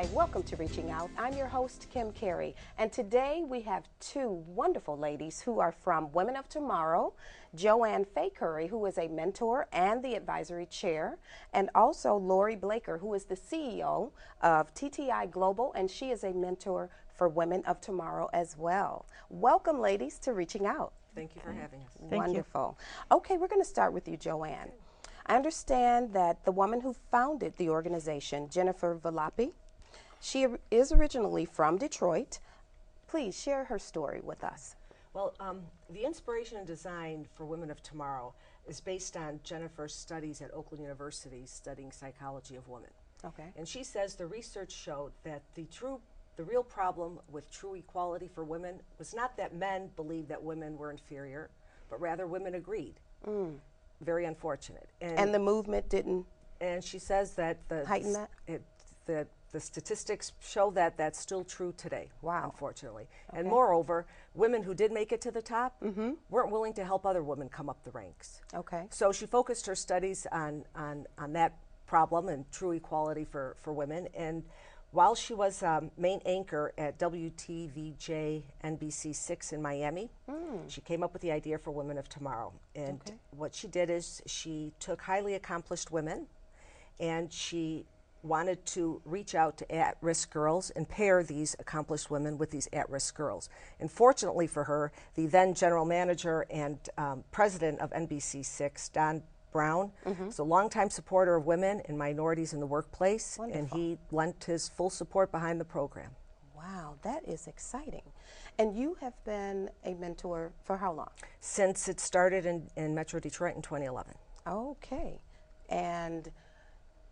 Hi, welcome to Reaching Out. I'm your host, Kim Carey, and today we have two wonderful ladies who are from Women of Tomorrow, Joanne Faye Curry, who is a mentor and the advisory chair, and also Lori Blaker, who is the CEO of TTI Global, and she is a mentor for Women of Tomorrow as well. Welcome, ladies, to Reaching Out. Thank you for having us. Wonderful. Okay, we're going to start with you, Joanne. I understand that the woman who founded the organization, Jennifer Valoppi, she is originally from Detroit. Please share her story with us. Well, the inspiration and design for Women of Tomorrow is based on Jennifer's studies at Oakland University studying psychology of women. Okay. And she says the research showed that the real problem with true equality for women was not that men believed that women were inferior, but rather women agreed. Very unfortunate. And the movement didn't. And she says that heighten that. The statistics show that that's still true today. Wow. Unfortunately. Okay. And moreover, women who did make it to the top weren't willing to help other women come up the ranks. Okay. So she focused her studies on that problem and true equality for women. And while she was main anchor at WTVJ NBC6 in Miami, she came up with the idea for Women of Tomorrow. And what she did is she took highly accomplished women and she wanted to reach out to at-risk girls and pair these accomplished women with these at-risk girls. And fortunately for her, the then general manager and president of NBC6, Don Browne, is a longtime supporter of women and minorities in the workplace. Wonderful. And he lent his full support behind the program. Wow, that is exciting. And you have been a mentor for how long? Since it started in Metro Detroit in 2011. Okay. And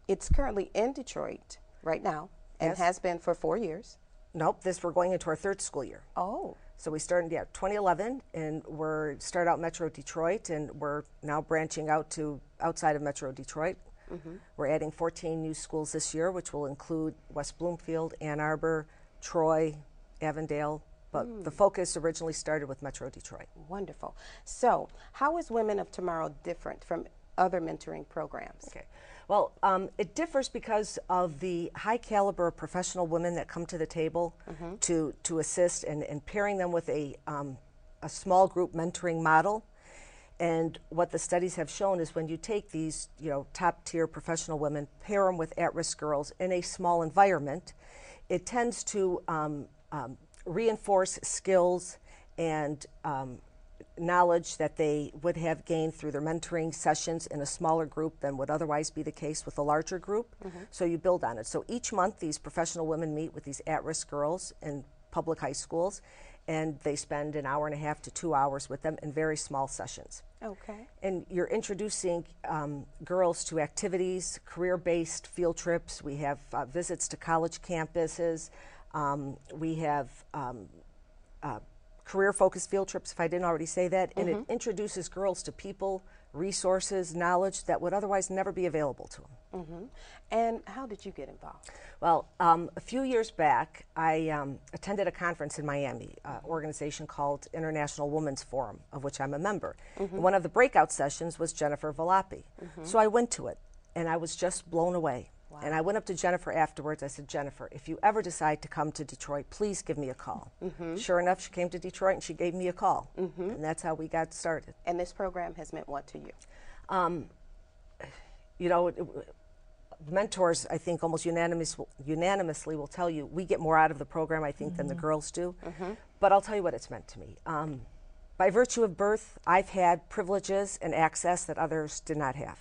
it's currently in Detroit right now and has been for 4 years. Nope, we're going into our third school year. Oh. So we started, 2011, and started out Metro Detroit, and we're now branching out to outside of Metro Detroit. We're adding 14 new schools this year, which will include West Bloomfield, Ann Arbor, Troy, Avondale, but the focus originally started with Metro Detroit. Wonderful. So how is Women of Tomorrow different from other mentoring programs? Okay. Well, it differs because of the high caliber of professional women that come to the table to assist and pairing them with a small group mentoring model. And what the studies have shown is when you take these top tier professional women, pair them with at-risk girls in a small environment, it tends to reinforce skills and knowledge that they would have gained through their mentoring sessions in a smaller group than would otherwise be the case with a larger group. So you build on it. So each month these professional women meet with these at-risk girls in public high schools, and they spend an hour and a half to 2 hours with them in very small sessions. Okay. And you're introducing girls to activities, career-based field trips. We have visits to college campuses. We have career-focused field trips, if I didn't already say that, and it introduces girls to people, resources, knowledge that would otherwise never be available to them. And how did you get involved? Well, a few years back, I attended a conference in Miami, an organization called International Women's Forum, of which I'm a member. And one of the breakout sessions was Jennifer Valoppi. So I went to it, and I was just blown away. Wow. And I went up to Jennifer afterwards. I said, Jennifer, if you ever decide to come to Detroit, please give me a call. Sure enough, she came to Detroit and she gave me a call. And that's how we got started. And this program has meant what to you? Mentors, I think, almost unanimously will tell you we get more out of the program, I think, than the girls do. But I'll tell you what it's meant to me. By virtue of birth, I've had privileges and access that others did not have.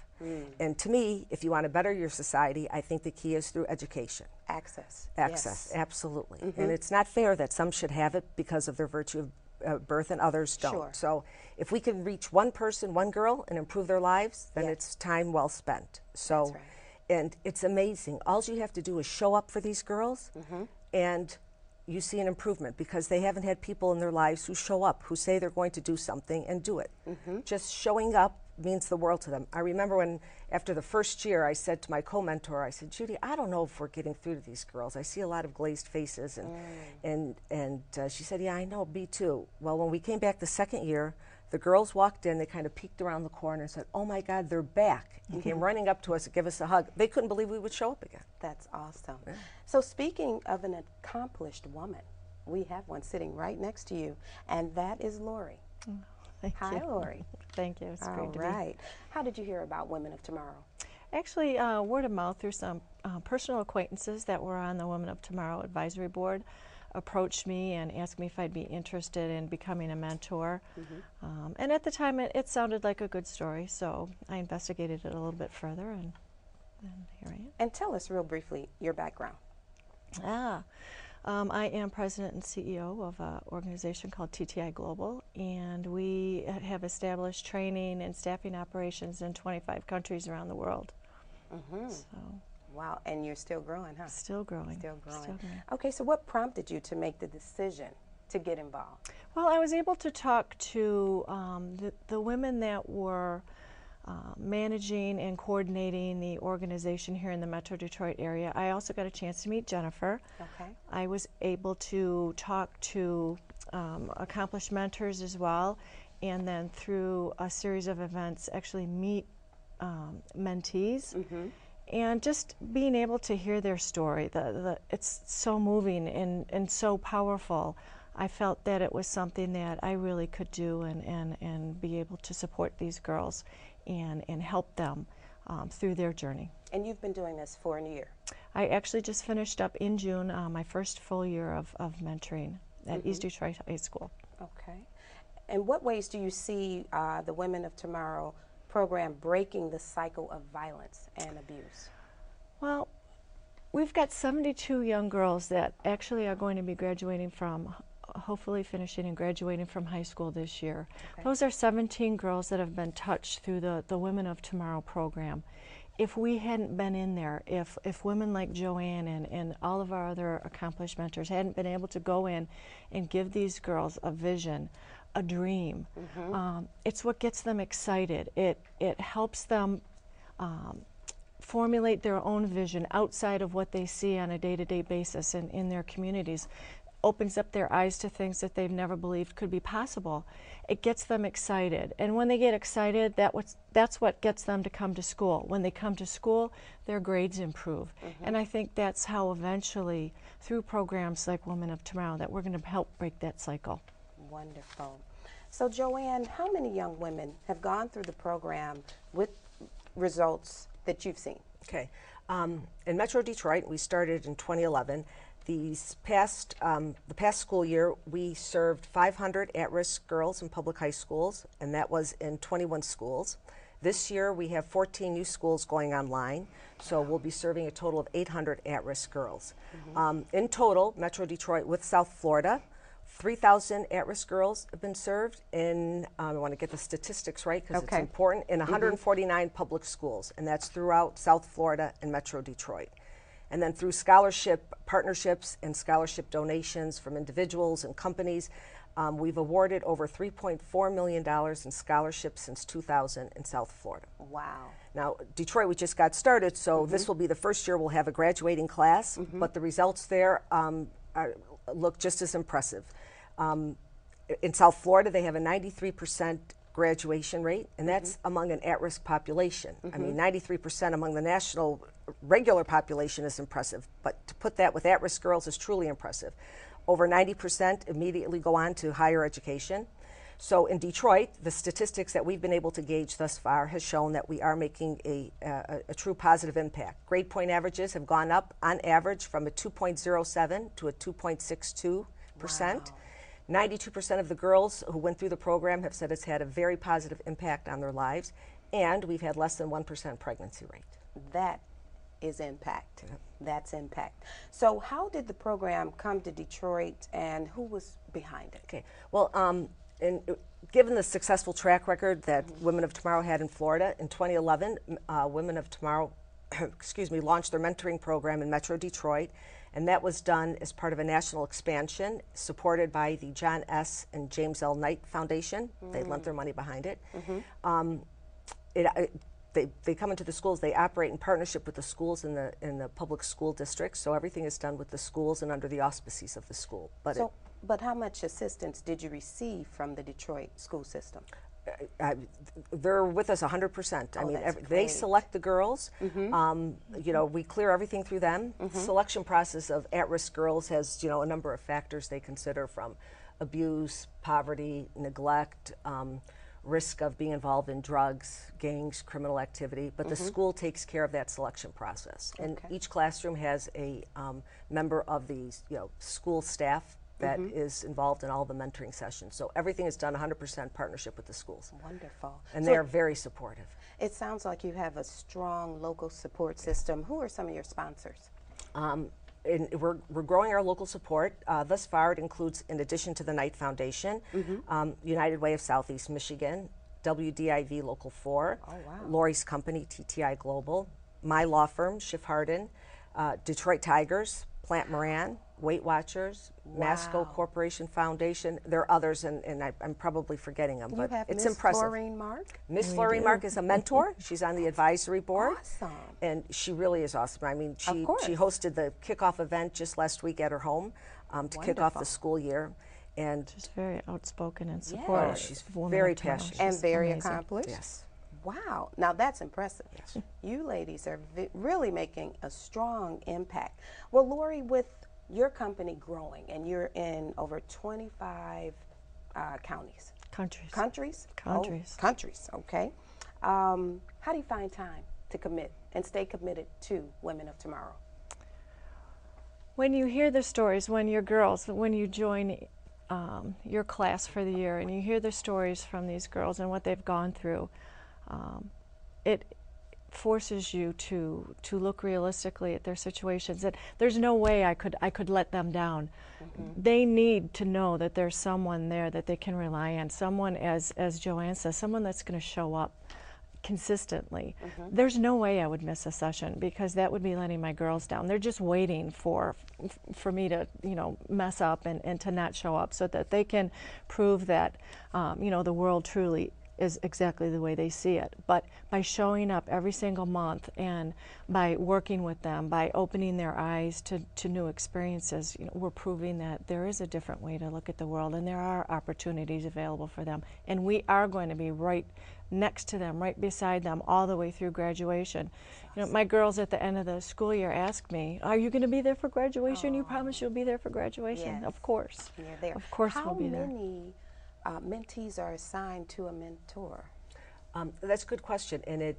And to me, if you want to better your society, I think the key is through education. Access. Access, yes. Absolutely. And it's not fair that some should have it because of their virtue of birth and others don't. Sure. So if we can reach one person, one girl, and improve their lives, then it's time well spent. So, that's right. And it's amazing. All you have to do is show up for these girls, and you see an improvement because they haven't had people in their lives who show up, who say they're going to do something and do it. Just showing up means the world to them. I remember when, after the first year, I said to my co-mentor, I said, Judy, I don't know if we're getting through to these girls. I see a lot of glazed faces. And she said, yeah, I know, me too. Well, when we came back the second year, The girls walked in, they kind of peeked around the corner and said, "Oh my God, they're back," and came running up to us to give us a hug. They couldn't believe we would show up again. That's awesome. Yeah. So speaking of an accomplished woman, we have one sitting right next to you, and that is Lori. Oh, thank you. Hi, Lori. Thank you. It's great to be. All right. How did you hear about Women of Tomorrow? Actually, word of mouth through some personal acquaintances that were on the Women of Tomorrow Advisory Board approached me and asked me if I'd be interested in becoming a mentor. And at the time, it sounded like a good story, so I investigated it a little bit further, and here I am. And tell us real briefly your background. I am president and CEO of an organization called TTI Global, and we have established training and staffing operations in 25 countries around the world. So. Wow, and you're still growing, huh? Still growing. Still growing. Okay, so what prompted you to make the decision to get involved? Well, I was able to talk to the women that were managing and coordinating the organization here in the Metro Detroit area. I also got a chance to meet Jennifer. Okay. I was able to talk to accomplished mentors as well, and then through a series of events actually meet mentees. And just being able to hear their story, it's so moving and so powerful. I felt that it was something that I really could do and be able to support these girls and help them through their journey. And you've been doing this for a year? I actually just finished up in June my first full year of mentoring at East Detroit High School. Okay. In what ways do you see the Women of Tomorrow program breaking the cycle of violence and abuse? Well, we've got 72 young girls that actually are going to be graduating from, hopefully finishing and graduating from high school this year. Okay. Those are 17 girls that have been touched through the Women of Tomorrow program. If we hadn't been in there, if women like Joanne and all of our other accomplished mentors hadn't been able to go in and give these girls a vision, a dream, it's what gets them excited. It helps them formulate their own vision outside of what they see on a day-to-day basis in their communities. Opens up their eyes to things that they've never believed could be possible. It gets them excited, and when they get excited, that's what gets them to come to school. When they come to school, their grades improve, and I think that's how eventually, through programs like Women of Tomorrow, that we're going to help break that cycle. Wonderful. So Joanne, how many young women have gone through the program with results that you've seen? Okay. In Metro Detroit, we started in 2011. The past school year, we served 500 at-risk girls in public high schools, and that was in 21 schools. This year, we have 14 new schools going online, so we'll be serving a total of 800 at-risk girls. In total, Metro Detroit with South Florida, 3,000 at-risk girls have been served in, I want to get the statistics right because it's important, in 149 public schools, and that's throughout South Florida and Metro Detroit. And then through scholarship partnerships and scholarship donations from individuals and companies, we've awarded over $3.4 million in scholarships since 2000 in South Florida. Wow. Now, Detroit, we just got started, so this will be the first year we'll have a graduating class, but the results there look just as impressive. In South Florida, they have a 93% graduation rate, and that's among an at-risk population. I mean, 93% among the national regular population is impressive, but to put that with at-risk girls is truly impressive. Over 90% immediately go on to higher education. So in Detroit, the statistics that we've been able to gauge thus far has shown that we are making a true positive impact. Grade point averages have gone up on average from a 2.07 to a 2.62%. Wow. 92% of the girls who went through the program have said it's had a very positive impact on their lives, and we've had less than 1% pregnancy rate. That is impact. That's impact. So how did the program come to Detroit, and who was behind it? Okay. Well, given the successful track record that Women of Tomorrow had in Florida, in 2011, Women of Tomorrow launched their mentoring program in Metro Detroit, and that was done as part of a national expansion supported by the John S. and James L. Knight Foundation. They lent their money behind it. They come into the schools. They operate in partnership with the schools in the public school districts, so everything is done with the schools and under the auspices of the school. But But how much assistance did you receive from the Detroit school system? They're with us 100%. I Oh, mean, that's they great. select the girls. You know, we clear everything through them. Selection process of at-risk girls has, you know, a number of factors they consider, from abuse, poverty, neglect, risk of being involved in drugs, gangs, criminal activity. But the school takes care of that selection process. And each classroom has a member of the, you know, school staff that is involved in all the mentoring sessions. So everything is done 100% partnership with the schools. Wonderful. And So they are very supportive. it sounds like you have a strong local support system. Who are some of your sponsors? We're growing our local support. Thus far, it includes, in addition to the Knight Foundation, United Way of Southeast Michigan, WDIV Local 4, Oh, wow. Lori's Company, TTI Global, my law firm, Schiff Hardin, Detroit Tigers, Plant Moran, Weight Watchers, Masco Wow. Corporation Foundation. There are others, and I'm probably forgetting them, You but have it's Miss impressive. Florine Mark? Miss Florine Mark is a mentor. She's on the advisory board. Awesome. And she really is awesome. I mean, she course. hosted the kickoff event just last week at her home to kick off Wonderful. the school year. And She's very outspoken and supportive. Yes. She's of Women very of Tomorrow. passionate. And She's very amazing. accomplished? yes. Wow. Now that's impressive. Yes. You ladies are really making a strong impact. Well, Lori, with your company growing, and you're in over 25 counties. Countries. Countries? Countries. Oh, countries, okay. How do you find time to commit and stay committed to Women of Tomorrow? When you hear the stories, when you're girls, when you join your class for the year and you hear the stories from these girls and what they've gone through, it forces you to look realistically at their situations. That there's no way I could let them down. They need to know that there's someone there that they can rely on, someone, as Joanne says, someone that's going to show up consistently. There's no way I would miss a session, because that would be letting my girls down. They're just waiting for me to, you know, mess up and to not show up, so that they can prove that, you know, the world truly is exactly the way they see it. But by showing up every single month and by working with them, by opening their eyes to new experiences, you know, we're proving that there is a different way to look at the world, and there are opportunities available for them. And we are going to be right next to them, right beside them, all the way through graduation. You know, my girls at the end of the school year ask me, "Are you going to be there for graduation? You promise you'll be there for graduation?" Yes. Of course. You're there. Of course How we'll be there. many mentees are assigned to a mentor? That's a good question, and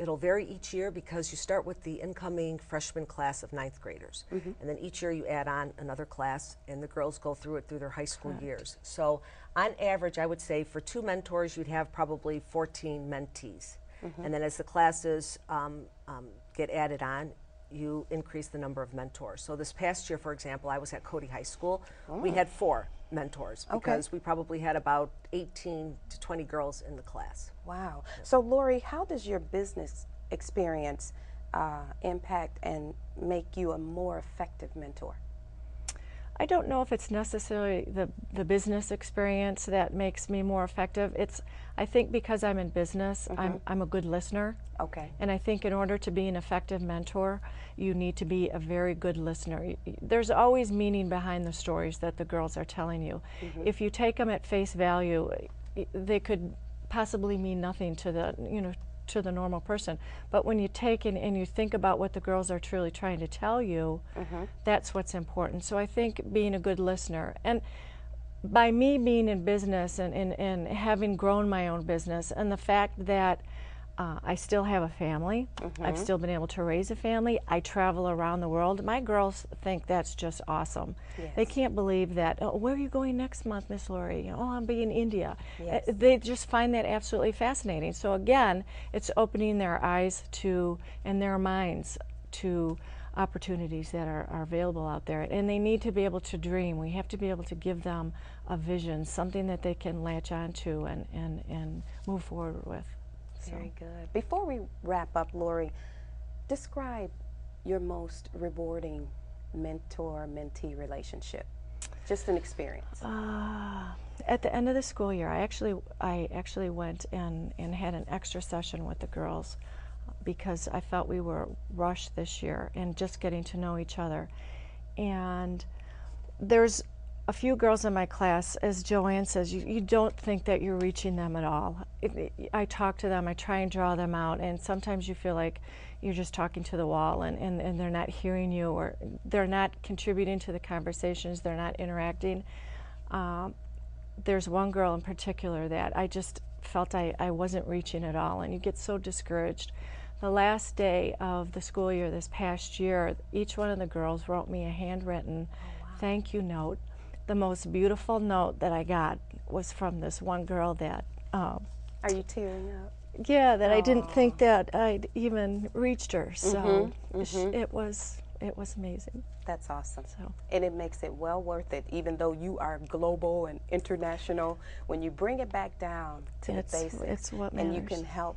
it'll vary each year, because you start with the incoming freshman class of 9th graders, and then each year you add on another class, and the girls go through it through their high school years. So on average, I would say for 2 mentors, you'd have probably 14 mentees. And then as the classes get added on, you increase the number of mentors. So this past year, for example, I was at Cody High School. We had 4 mentors, because we probably had about 18 to 20 girls in the class. Wow. So, Lori, how does your business experience impact and make you a more effective mentor? I don't know if it's necessarily the business experience that makes me more effective. I think because I'm in business, I'm a good listener. Okay. And I think in order to be an effective mentor, you need to be a very good listener. There's always meaning behind the stories that the girls are telling you. If you take them at face value, they could possibly mean nothing to the, you know, to the normal person. But when you take and you think about what the girls are truly trying to tell you, that's what's important. So I think being a good listener, and by me being in business and having grown my own business, and the fact that I still have a family, I've still been able to raise a family, I travel around the world, my girls think that's just awesome. Yes. They can't believe that, "Oh, where are you going next month, Miss Lori?" "Oh, I'm being in India." Yes. They just find that absolutely fascinating. So again, it's opening their eyes to, and their minds to, opportunities that are available out there. And they need to be able to dream. We have to be able to give them a vision, something that they can latch onto and move forward with. Very good. Before we wrap up, Lori, describe your most rewarding mentor-mentee relationship. Just an experience. At the end of the school year, I actually went and had an extra session with the girls, because I felt we were rushed this year and just getting to know each other. And there's a few girls in my class, as Joanne says, you don't think that you're reaching them at all. I talk to them, I try and draw them out, and sometimes you feel like you're just talking to the wall and they're not hearing you, or they're not contributing to the conversations, they're not interacting. There's one girl in particular that I just felt I wasn't reaching at all, and you get so discouraged. The last day of the school year this past year, each one of the girls wrote me a handwritten thank you note. The most beautiful note that I got was from this one girl that Are you tearing up? yeah, that I didn't think that I'd even reached her. So it was amazing. That's awesome. So. And it makes it well worth it, even though you are global and international. When you bring it back down to the basics, it's what and you matters. can help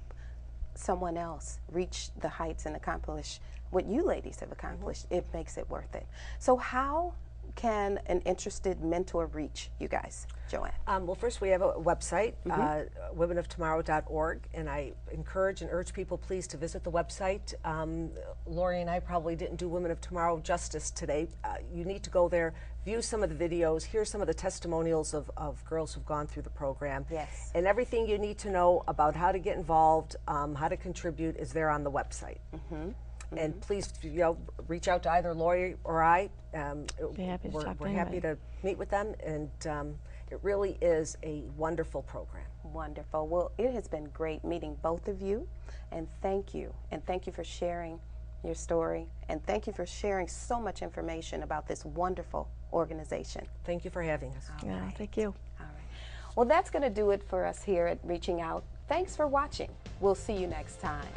someone else reach the heights and accomplish what you ladies have accomplished, it makes it worth it. So how can an interested mentor reach you guys, Joanne? Well, first we have a website, womenoftomorrow.org, and I encourage and urge people please to visit the website. Lori and I probably didn't do Women of Tomorrow justice today. You need to go there, view some of the videos, hear some of the testimonials of girls who've gone through the program. Yes. And everything you need to know about how to get involved, how to contribute is there on the website. And please, reach out to either Lori or I. We're happy to meet with them, and it really is a wonderful program. Wonderful. Well, it has been great meeting both of you, and thank you. And thank you for sharing your story, and thank you for sharing so much information about this wonderful organization. Thank you for having us. Yeah, thank you. All right. Well, that's going to do it for us here at Reaching Out. Thanks for watching. We'll see you next time.